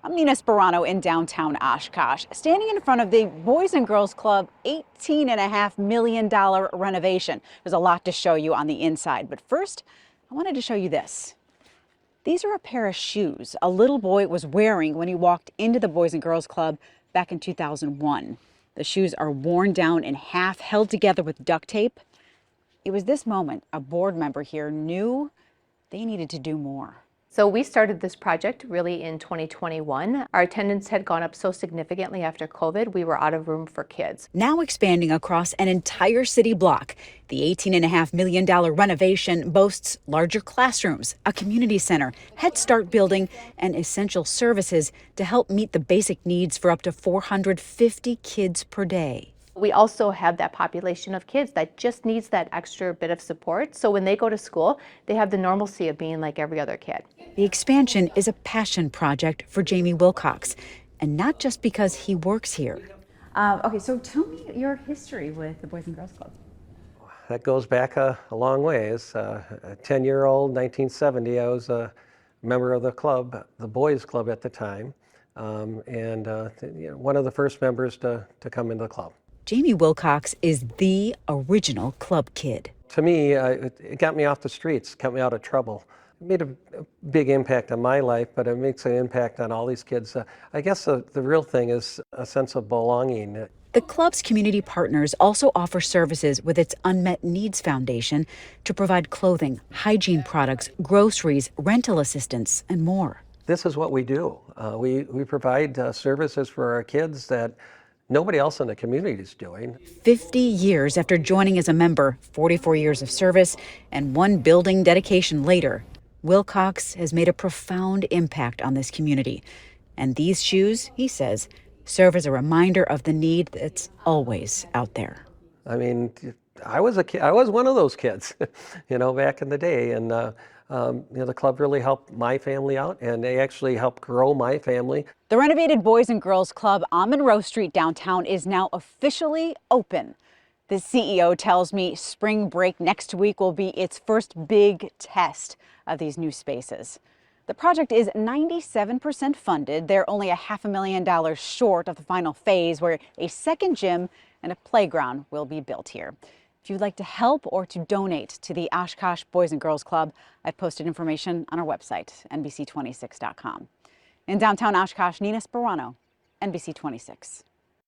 I'm Nina Sperano in downtown Oshkosh, standing in front of the Boys and Girls Club $18.5 million renovation. There's a lot to show you on the inside, but first, I wanted to show you this. These are a pair of shoes a little boy was wearing when he walked into the Boys and Girls Club back in 2001. The shoes are worn down in half, held together with duct tape. It was this moment a board member here knew they needed to do more. So we started this project really in 2021. Our attendance had gone up so significantly after COVID, we were out of room for kids. Now expanding across an entire city block, the $18.5 million renovation boasts larger classrooms, a community center, Head Start building, and essential services to help meet the basic needs for up to 450 kids per day. We also have that population of kids that just needs that extra bit of support. So when they go to school, they have the normalcy of being like every other kid. The expansion is a passion project for Jamie Wilcox, and not just because he works here. Okay, so tell me your history with the Boys and Girls Club. That goes back a long ways. A 10-year-old, 1970, I was a member of the club, the boys club at the time, and one of the first members to come into the club. Jamie Wilcox is the original club kid. To me, it got me off the streets, got me out of trouble. It made a big impact on my life, but it makes an impact on all these kids. I guess the real thing is a sense of belonging. The club's community partners also offer services with its Unmet Needs Foundation to provide clothing, hygiene products, groceries, rental assistance, and more. This is what we do. We provide services for our kids that nobody else in the community is doing. 50 years after joining as a member, 44 years of service, and one building dedication later, Wilcox has made a profound impact on this community. And these shoes, he says, serve as a reminder of the need that's always out there. I mean, I was a kid. I was one of those kids, back in the day. And the club really helped my family out, and they actually helped grow my family. The renovated Boys and Girls Club on Monroe Street downtown is now officially open. The CEO tells me spring break next week will be its first big test of these new spaces. The project is 97% funded. They're only $500,000 short of the final phase, where a second gym and a playground will be built here. If you'd like to help or to donate to the Oshkosh Boys and Girls Club, I've posted information on our website, NBC26.com. In downtown Oshkosh, Nina Sperano, NBC 26.